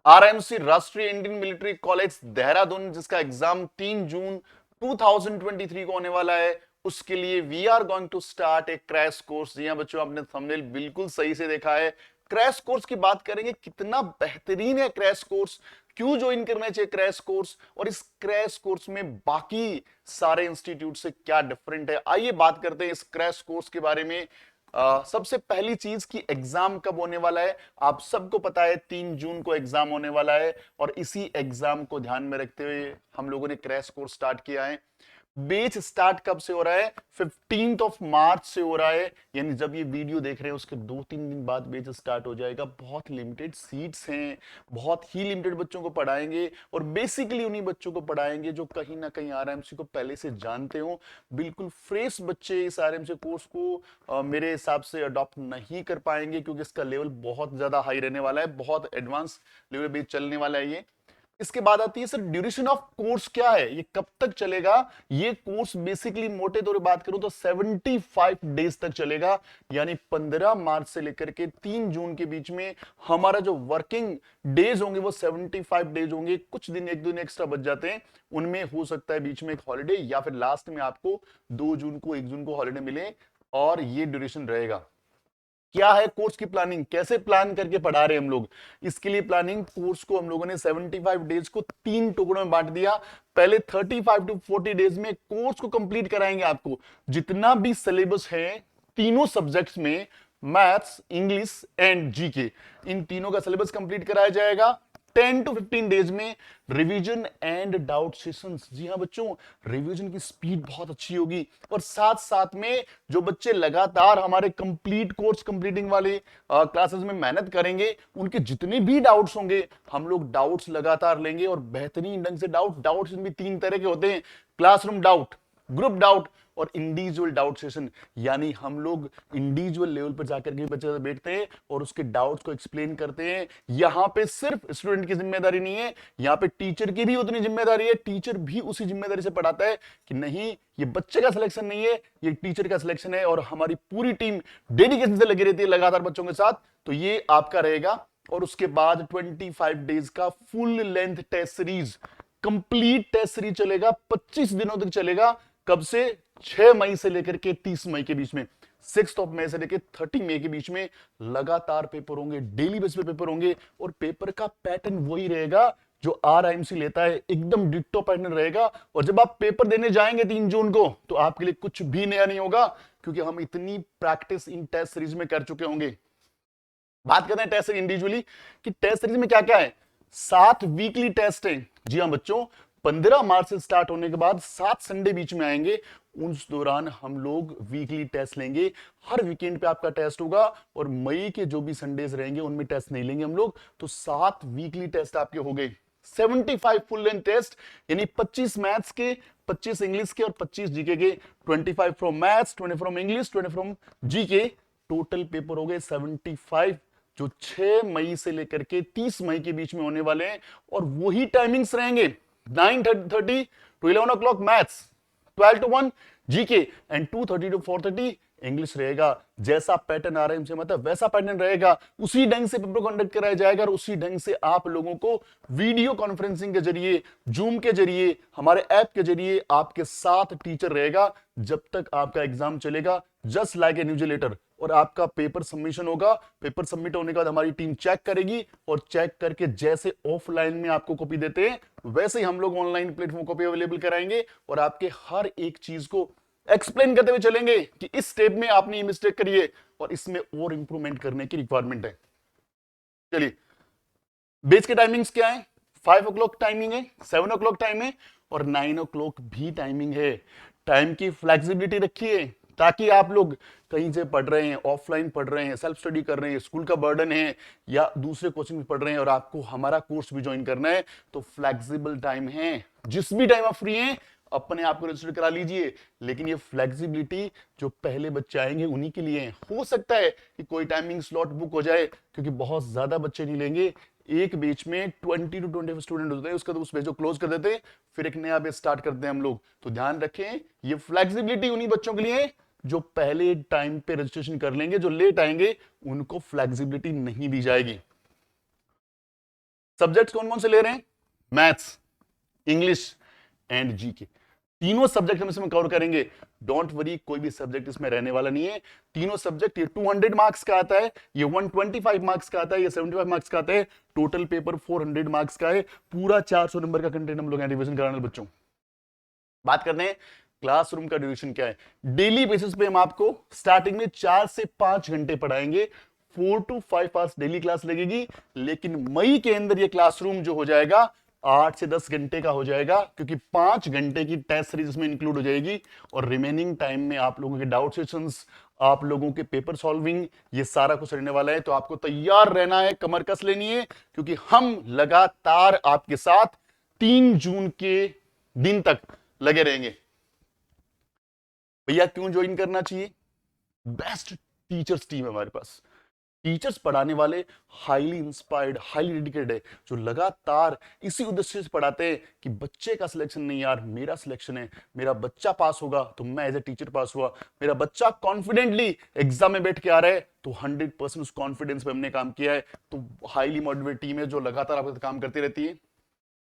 RMC राष्ट्रीय Indian military college Dehradun, जिसका exam 3 जून 2023 को होने वाला है, उसके लिए we are going to start a crash course. जी हाँ बच्चों, आपने थंबनेल बिल्कुल सही से देखा है। क्रैश कोर्स की बात करेंगे, कितना बेहतरीन है क्रैश कोर्स, क्यों ज्वाइन करना चाहिए क्रैश कोर्स, और इस क्रैश कोर्स में बाकी सारे इंस्टीट्यूट से क्या डिफरेंट है। आइए बात करते हैं इस क्रैश कोर्स के बारे में। सबसे पहली चीज की एग्जाम कब होने वाला है। आप सबको पता है 3 जून को एग्जाम होने वाला है, और इसी एग्जाम को ध्यान में रखते हुए हम लोगों ने क्रैश कोर्स स्टार्ट किया है। बैच स्टार्ट कब से हो रहा है? 15 मार्च से हो रहा है, यानी जब ये वीडियो देख रहे हैं उसके 2-3 दिन बाद बैच स्टार्ट हो जाएगा। बहुत लिमिटेड सीट्स हैं, बहुत ही लिमिटेड बच्चों को पढ़ाएंगे, और बेसिकली उन्हीं बच्चों को पढ़ाएंगे जो कहीं ना कहीं आरएमसी को पहले से जानते हो। बिल्कुल फ्रेश बच्चे इस आरएमसी कोर्स को मेरे हिसाब से अडॉप्ट नहीं कर पाएंगे, क्योंकि इसका लेवल बहुत ज्यादा हाई रहने वाला है, बहुत एडवांस लेवल पे चलने वाला है ये। इसके बाद आती है सर ड्यूरेशन ऑफ कोर्स क्या है, ये कब तक चलेगा। ये कोर्स बेसिकली मोटे तौर पे बात करूं तो 75 डेज तक चलेगा, यानी 15 मार्च से लेकर के 3 जून के बीच में हमारा जो वर्किंग डेज होंगे वो 75 डेज होंगे। कुछ दिन, एक दिन एक्स्ट्रा बच जाते हैं, उनमें हो सकता है बीच में एक हॉलीडे, या फिर लास्ट में आपको 2 जून को 1 जून को हॉलीडे मिले, और ये ड्यूरेशन रहेगा। क्या है कोर्स की प्लानिंग, कैसे प्लान करके पढ़ा रहे हैं हम लोग। इसके लिए प्लानिंग, कोर्स को हम लोगों ने 75 डेज को 3 टुकड़ों में बांट दिया। पहले 35 टू 40 डेज में कोर्स को कंप्लीट कराएंगे आपको। जितना भी सिलेबस है तीनों सब्जेक्ट्स में, मैथ्स, इंग्लिश एंड जीके, इन तीनों का सिलेबस कंप्लीट कराया जाएगा। 10 टू 15 डेज में रिवीजन एंड डाउट सेशंस। जी हाँ बच्चों, रिवीजन की स्पीड बहुत अच्छी होगी, और साथ साथ में जो बच्चे लगातार हमारे कंप्लीट कोर्स कंप्लीटिंग वाले क्लासेस में मेहनत करेंगे, उनके जितने भी डाउट्स होंगे हम लोग डाउट्स लगातार लेंगे, और बेहतरीन ढंग से डाउट्स भी 3 तरह के होते हैं: क्लासरूम डाउट, ग्रुप डाउट, और इंडिविजुअल डाउट सेशन। यानी हम लोग इंडिविजुअल लेवल पर जाकर के बच्चे से बैठते हैं और उसके डाउट्स को एक्सप्लेन करते हैं। यहां पे सिर्फ स्टूडेंट की जिम्मेदारी नहीं है, यहां पे टीचर की भी उतनी जिम्मेदारी है। टीचर भी उसी जिम्मेदारी से पढ़ाता है कि नहीं, ये बच्चे का सिलेक्शन नहीं है, ये टीचर का सिलेक्शन है, और हमारी पूरी टीम डेडिकेशन से लगी रहती है लगातार बच्चों के साथ। तो ये आपका रहेगा। और उसके बाद 25 डेज का full length test series, complete test series चलेगा, 25 दिनों तक चलेगा। कब से? 6 मई से लेकर के 30 मई के बीच में, 6 मई से लेकर 30 मई के बीच में लगातार पेपर होंगे, डेली बेस पे पेपर होंगे। और पेपर का पैटर्न वही रहेगा जो आरआईएमसी लेता है, एकदम डिट्टो पैटर्न रहेगा। और जब आप पेपर देने जाएंगे 3 जून को, तो आपके लिए कुछ भी नया नहीं होगा, क्योंकि हम इतनी प्रैक्टिस इन टेस्ट सीरीज में कर चुके होंगे। बात करते हैं टेस्ट इंडिविजुअली कि टेस्ट सीरीज में क्या क्या है। 7 वीकली टेस्ट है। जी हाँ बच्चों, 15 मार्च से स्टार्ट होने के बाद 7 संडे बीच में आएंगे, उस दौरान हम लोग वीकली टेस्ट लेंगे। हर वीकेंड पे आपका टेस्ट होगा, और मई के जो भी संडेज रहेंगे उनमें टेस्ट नहीं लेंगे हम लोग। तो 7 वीकली टेस्ट आपके हो गए। 75 फुल लेंथ टेस्ट, यानी 25 मैथ्स के, 25 इंग्लिश के, और 25 जीके के। 25 from maths, 20 from English, 20 from GK. Total paper हो गए 75, जो 6 मई से लेकर के 30 मई के बीच में होने वाले हैं। और वही टाइमिंग्स रहेंगे, 9:30 to 11 o'clock maths, 12 to 1 GK, and 2:30 to 4:30 English रहेगा। जैसा पैटर्न आ रहा है हमसे, मतलब वैसा पैटर्न रहेगा, उसी ढंग से पेपर कंडक्ट कराया जाएगा, और उसी ढंग से आप लोगों को वीडियो कॉन्फ्रेंसिंग के जरिए, जूम के जरिए, हमारे ऐप के जरिए आपके साथ टीचर रहेगा जब तक आपका एग्जाम चलेगा, जस्ट लाइक ए न्यूजिलेटर। और आपका पेपर सबमिशन होगा। पेपर सबमिट होने के बाद हमारी टीम चेक करेगी, और चेक करके जैसे ऑफलाइन में आपको कॉपी देते हैं, वैसे ही हम लोग ऑनलाइन प्लेटफॉर्म कॉपी अवेलेबल कराएंगे, और आपके हर एक चीज को एक्सप्लेन करते हुए चलेंगे कि इस स्टेप में आपने ये मिस्टेक करी है, और इसमें और इंप्रूवमेंट करने की रिक्वायरमेंट है। चलिए, बेच के टाइमिंग्स क्या है? 5 o'clock टाइमिंग है, 7 o'clock टाइम है, और 9 o'clock भी टाइमिंग है। टाइम की फ्लेक्सिबिलिटी रखिए, ताकि आप लोग कहीं से पढ़ रहे हैं, ऑफलाइन पढ़ रहे हैं, सेल्फ स्टडी कर रहे हैं, स्कूल का बर्डन है, या दूसरे कोचिंग में पढ़ रहे हैं, और आपको हमारा कोर्स भी ज्वाइन करना है, तो फ्लेक्सिबल टाइम है। जिस भी टाइम आप फ्री हैं, अपने आप को रजिस्टर करा लीजिए। लेकिन ये फ्लेक्सिबिलिटी जो पहले बच्चे आएंगे उन्हीं के लिए है। हो सकता है कि कोई टाइमिंग स्लॉट बुक हो जाए, क्योंकि बहुत ज्यादा बच्चे नहीं लेंगे। एक बैच में 20 to 25 स्टूडेंट होते हैं, उसका तो उस बैच को क्लोज कर देते हैं, फिर एक नया बैच स्टार्ट करते हैं हम लोग। तो ध्यान रखें, ये फ्लेक्सिबिलिटी उन्हीं बच्चों के लिए है जो पहले टाइम पे रजिस्ट्रेशन कर लेंगे। जो लेट आएंगे उनको फ्लेक्सिबिलिटी नहीं दी जाएगी। सब्जेक्ट्स कौन कौन से ले रहे हैं? मैथ्स, इंग्लिश एंड जीके, तीनों सब्जेक्ट हम इसमें कवर करेंगे। डोंट वरी, कोई भी सब्जेक्ट इसमें रहने वाला नहीं है। तीनों सब्जेक्ट, ये 200 मार्क्स का आता है, ये 125 मार्क्स का आता है, ये 75 मार्क्स का आता है। टोटल पेपर 400 मार्क्स का है। पूरा 400 नंबर का कंटेंट हम लोग यहाँ रिवीजन कराने वाले बच्चों। बात करते हैं क्लासरूम का ड्यूरेशन क्या है। डेली बेसिस पे हम आपको स्टार्टिंग में 4 से 5 घंटे पढ़ाएंगे। 4 to 5 आवर्स डेली क्लास लगेगी, लेकिन मई के अंदर ये क्लासरूम जो हो जाएगा 8 से 10 घंटे का हो जाएगा, क्योंकि 5 घंटे की टेस्ट सीरीज इसमें इंक्लूड हो जाएगी। और रिमेनिंग टाइम में आप लोगों के डाउट सेशंस, आप लोगों के पेपर सॉल्विंग, ये सारा कुछ रहने वाला है। तो आपको तैयार रहना है, कमर कस लेनी है, क्योंकि हम लगातार आपके साथ 3 जून के दिन तक लगे रहेंगे। भैया क्यों ज्वाइन करना चाहिए? बेस्ट टीचर्स टीम है हमारे पास। टीचर्स पढ़ाने वाले हाईली इंस्पायर्ड, हाईली डेडिकेटेड है, जो लगातार इसी उद्देश्य से पढ़ाते हैं कि बच्चे का सिलेक्शन नहीं यार, मेरा सिलेक्शन है, मेरा बच्चा पास होगा तो मैं एज ए टीचर पास हुआ, मेरा बच्चा कॉन्फिडेंटली एग्जाम में बैठ के आ रहा है तो 100% उस कॉन्फिडेंस पे हमने काम किया है। तो हाईली मोटिवेटेड टीम है जो लगातार आपके साथ काम करती रहती है।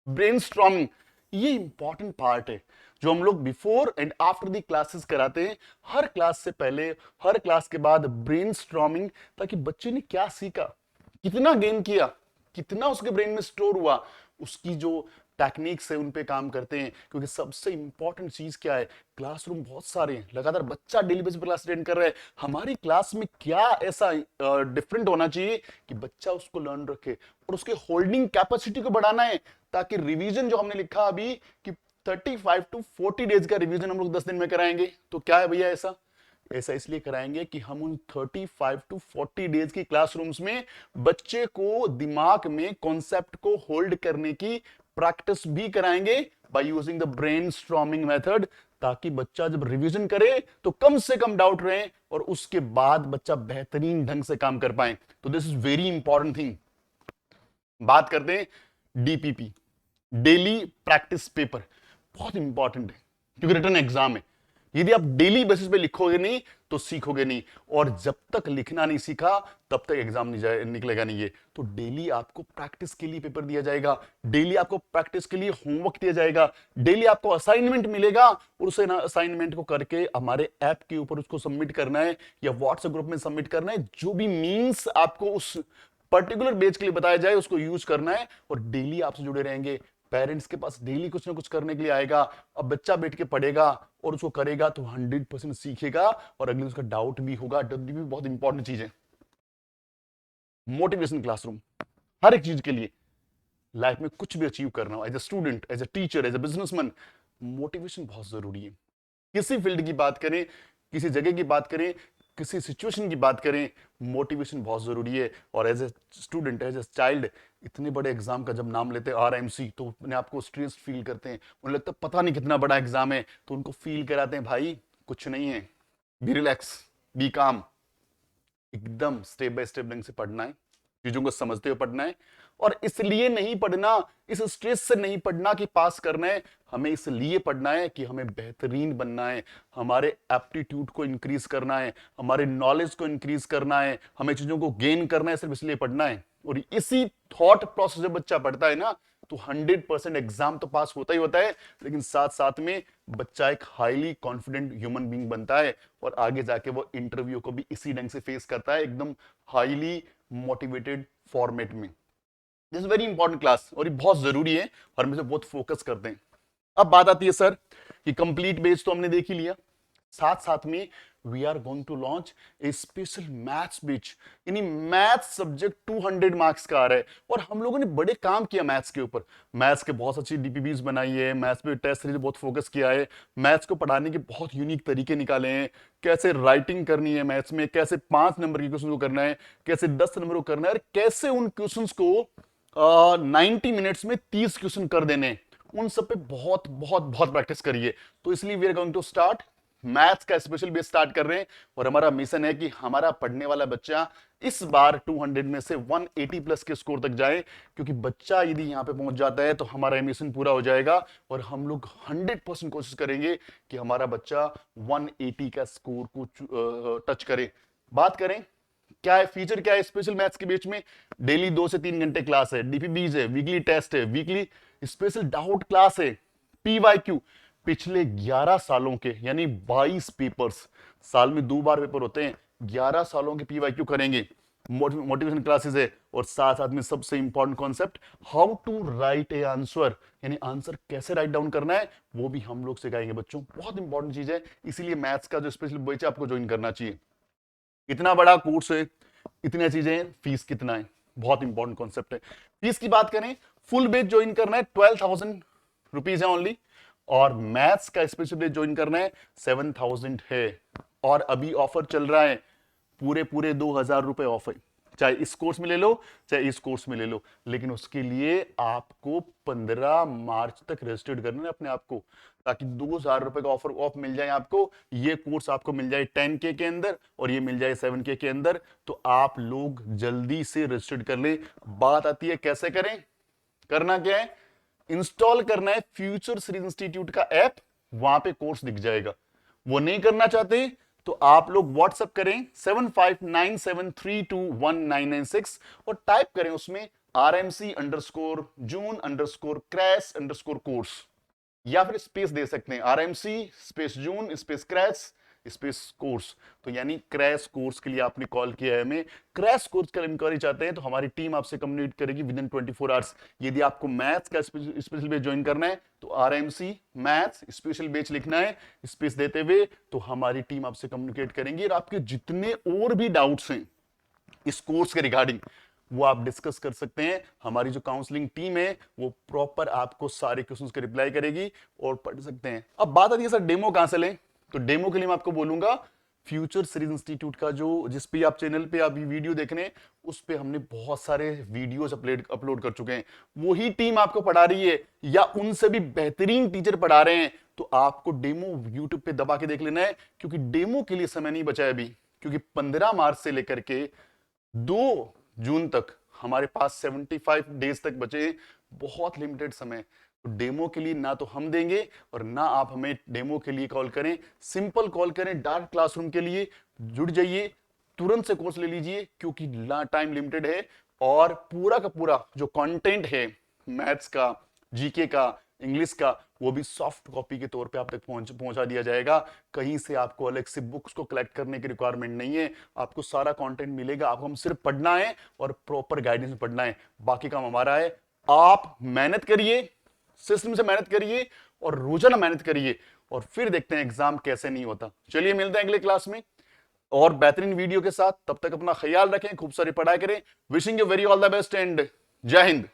ब्रेनस्टॉर्मिंग, ये इंपॉर्टेंट पार्ट है जो हम लोग before and after the classes कराते हैं। हर क्लास से पहले, हर क्लास के बाद ब्रेनस्टॉर्मिंग, ताकि बच्चे ने क्या सीखा, कितना गेन किया, कितना उसके ब्रेन में स्टोर हुआ, उसकी जो टेक्निक्स है उन पे काम करते हैं। क्योंकि सबसे इंपॉर्टेंट चीज क्या है, क्लासरूम बहुत सारे हैं, लगातार बच्चा डेली बेसिस पर क्लास अटेंड कर रहा है। हमारी क्लास में क्या ऐसा डिफरेंट होना चाहिए कि बच्चा उसको लर्न रखे और उसके होल्डिंग कैपेसिटी को बढ़ाना है, ताकि रिवीजन जो हमने लिखा अभी कि 35 to 40 डेज का रिवीजन हम लोग 10 दिन में कराएंगे। तो क्या है भैया ऐसा? ऐसा इसलिए कराएंगे कि हम उन 35 to 40 डेज की क्लासरूम्स में बच्चे को दिमाग में कॉन्सेप्ट को होल्ड करने की प्रैक्टिस भी कराएंगे by using the brainstorming method, ताकि बच्चा जब रिवीजन करे तो कम से कम डाउट रहे और उसके बाद बच्चा बेहतरीन ढंग से काम कर पाए। तो this is very important thing. बात करते हैं डीपीपी, डेली प्रैक्टिस पेपर, बहुत इंपॉर्टेंट है क्योंकि रिटर्न एग्जाम है। यदि आप डेली बेसिस पे लिखोगे नहीं तो सीखोगे नहीं, और जब तक लिखना नहीं सीखा तब तक एग्जाम नहीं निकलेगा नहीं। ये तो डेली आपको प्रैक्टिस के लिए पेपर दिया जाएगा, डेली आपको प्रैक्टिस के लिए होमवर्क दिया जाएगा, डेली आपको असाइनमेंट मिलेगा और उस असाइनमेंट को करके हमारे ऐप के ऊपर उसको सबमिट करना है या व्हाट्सएप ग्रुप में सबमिट करना है। जो भी मीन्स आपको उस पर्टिकुलर बेच के लिए बताया जाए उसको यूज करना है, और डेली आपसे जुड़े रहेंगे। पेरेंट्स के पास डेली कुछ ना कुछ करने के लिए आएगा। अब बच्चा बैठ के पढ़ेगा और उसको करेगा तो 100% सीखेगा, और अगले उसका डाउट भी होगा। डब्ल्यू भी बहुत इंपॉर्टेंट चीज है। मोटिवेशन क्लासरूम, हर एक चीज के लिए, लाइफ में कुछ भी अचीव करना हो, as a student, as a teacher, as a businessman, motivation बहुत जरूरी है। किसी फील्ड की बात करें, किसी जगह की बात करें, किसी सिचुएशन की बात करें, मोटिवेशन बहुत जरूरी है। और as a student, as a child, इतने बड़े एग्जाम का जब नाम लेते हैं आरएमसी, तो अपने आप को स्ट्रेस फील करते हैं, उन्हें लगता है पता नहीं कितना बड़ा एग्जाम है, तो उनको फील कराते हैं भाई कुछ नहीं है, बी रिलैक्स, बी काम, एकदम स्टेप बाय स्टेप ढंग से पढ़ना है, चीजों को समझते हुए पढ़ना है। और इसलिए नहीं पढ़ना, इस स्ट्रेस से नहीं पढ़ना कि पास करना है, हमें इसलिए पढ़ना है कि हमें बेहतरीन बनना है, हमारे एप्टीट्यूड को इंक्रीज करना है, हमारे नॉलेज को इंक्रीज करना है, हमें चीजों को गेन करना है, सिर्फ इसलिए पढ़ना है। और इसी थॉट प्रोसेस जब बच्चा पढ़ता है ना, तो 100% एग्जाम तो पास होता ही होता है, लेकिन साथ साथ में बच्चा एक हाईली कॉन्फिडेंट ह्यूमन बीइंग बनता है, और आगे जाके वो इंटरव्यू को भी इसी ढंग से फेस करता है, एकदम हाईली मोटिवेटेड फॉर्मेट में। This is very important class, और ये बहुत जरूरी है और हम इसे बहुत फोकस करते हैं। अब बात आती है सर कि कंप्लीट बेस तो हमने देख ही लिया, साथ साथ में we are going to launch a special maths batch, यानी मैथ्स सब्जेक्ट 200 मार्क्स का आ रहा है। और हम लोगों ने बड़े काम किया मैथ्स के ऊपर, मैथ्स के बहुत अच्छी डीपीबीज बनाई है, मैथ्स पे टेस्ट सीरीज बहुत फोकस किया है, मैथ्स को पढ़ाने के बहुत यूनिक तरीके निकाले हैं, कैसे राइटिंग करनी है मैथ्स में, कैसे 5 नंबर के क्वेश्चन को करना है, कैसे 10 नंबर को करना है, और कैसे उन क्वेश्चन को 90 मिनट्स में 30 क्वेश्चन कर देने, उन सब पे बहुत बहुत बहुत प्रैक्टिस करिए। तो इसलिए we are going to start maths का स्पेशल बेस स्टार्ट कर रहे हैं, और हमारा मिशन है कि हमारा पढ़ने वाला बच्चा इस बार 200 में से 180 प्लस के स्कोर तक जाए, क्योंकि बच्चा यदि यहां पे पहुंच जाता है तो हमारा मिशन पूरा हो जाएगा, और हम लोग 100% कोशिश करेंगे कि हमारा बच्चा 180 का स्कोर को टच करे। बात करें क्या है फीचर, क्या है स्पेशल मैथ्स के बीच में? डेली 2 से 3 घंटे क्लास है, डीपीबीज है, वीकली टेस्ट है, वीकली स्पेशल डाउट क्लास है, पीवाईक्यू। पिछले 11 सालों के यानी 22 पेपर्स, साल में 2 बार पेपर होते हैं, 11 सालों के पीवाईक्यू करेंगे, मोटिवेशन क्लासेस है, और साथ साथ में सबसे important concept how to write a answer, यानी आंसर कैसे राइट डाउन करना है वो भी हम लोग सिखाएंगे बच्चों। बहुत इंपॉर्टेंट चीज है, इसीलिए मैथ्स का जो स्पेशल बैच है आपको ज्वाइन करना चाहिए। इतना बड़ा कोर्स है, इतनी चीजें हैं, फीस कितना है, बहुत इंपॉर्टेंट कॉन्सेप्ट है। फीस की बात करें, फुल बैच ज्वाइन करना है 12,000 रुपीज है ओनली, और मैथ्स का स्पेशल बैच ज्वाइन करना है 7,000 है। और अभी ऑफर चल रहा है, पूरे पूरे 2,000 रुपए ऑफ है, चाहे इस कोर्स में ले लो चाहे इस कोर्स में ले लो, लेकिन उसके लिए आपको 15 मार्च तक रजिस्टर्ड करना है अपने आप को, ताकि 2,000 रुपए का ऑफर ऑफ मिल जाए आपको। ये कोर्स आपको मिल जाए 10K के अंदर और ये मिल जाए 7K के अंदर। तो आप लोग जल्दी से रजिस्टर्ड कर ले। बात आती है कैसे करें, करना क्या है, इंस्टॉल करना है फ्यूचर सीरीज इंस्टीट्यूट का ऐप, वहां पे कोर्स दिख जाएगा। वो नहीं करना चाहते तो आप लोग व्हाट्सएप करें 7597321996 और टाइप करें उसमें RMC_June_Crash_course, या फिर स्पेस दे सकते हैं RMC स्पेस जून स्पेस क्रैश स्पेस कोर्स। तो यानी क्रैश कोर्स के लिए आपने कॉल किया है हमें। क्रैश कोर्स के लिए इंक्वायरी चाहते हैं तो हमारी टीम आपसे कम्युनिकेट करेगी विद इन 24 आवर्स। यदि आपको मैथ्स का स्पेशल बैच ज्वाइन करना है तो RMC मैथ्स स्पेशल बैच लिखना है स्पेस देते हुए, तो हमारी टीम आपसे कम्युनिकेट करेंगी और आपके जितने और भी डाउट्स हैं इस कोर्स के रिगार्डिंग वो आप डिस्कस कर सकते हैं। हमारी जो काउंसलिंग टीम है वो प्रॉपर आपको सारे क्वेश्चंस के रिप्लाई करेगी और पढ़ सकते हैं। अब बात आती है सर डेमो कहां से लें, तो डेमो के लिए मैं आपको बोलूंगा फ्यूचर सीरीज इंस्टीट्यूट का जो जिस पे आप चैनल पे आप वीडियो देख रहे हैं उस पे हमने बहुत सारे वीडियोस अपलोड कर चुके हैं। वही टीम आपको पढ़ा रही है या उनसे भी बेहतरीन टीचर पढ़ा रहे हैं, तो आपको डेमो यूट्यूब पे दबा के देख लेना है, क्योंकि डेमो के लिए समय नहीं बचा है अभी, क्योंकि 15 मार्च से लेकर के 2 जून तक हमारे पास 75 डेज तक बचे, बहुत लिमिटेड समय। तो डेमो के लिए ना तो हम देंगे और ना आप हमें डेमो के लिए कॉल करें। सिंपल कॉल करें डार्क क्लासरूम के लिए, जुड़ जाइए, तुरंत से कोर्स ले लीजिए, क्योंकि टाइम लिमिटेड है और पूरा का पूरा जो कंटेंट है मैथ्स का, जीके का, इंग्लिश का, वो भी सॉफ्ट कॉपी के तौर पे आप तक पहुंचा दिया जाएगा। कहीं से आपको अलग से बुक्स को कलेक्ट करने की रिक्वायरमेंट नहीं है, आपको सारा कंटेंट मिलेगा। आपको हम सिर्फ पढ़ना है और प्रॉपर गाइडेंस में पढ़ना है, बाकी काम हमारा है। आप मेहनत करिए, सिस्टम से मेहनत करिए और रोजाना मेहनत करिए, और फिर देखते हैं एग्जाम कैसे नहीं होता। चलिए मिलते हैं अगले क्लास में और बेहतरीन वीडियो के साथ। तब तक अपना ख्याल रखें, खूब सारी पढ़ाई करें। Wishing you very all the best and जय हिंद।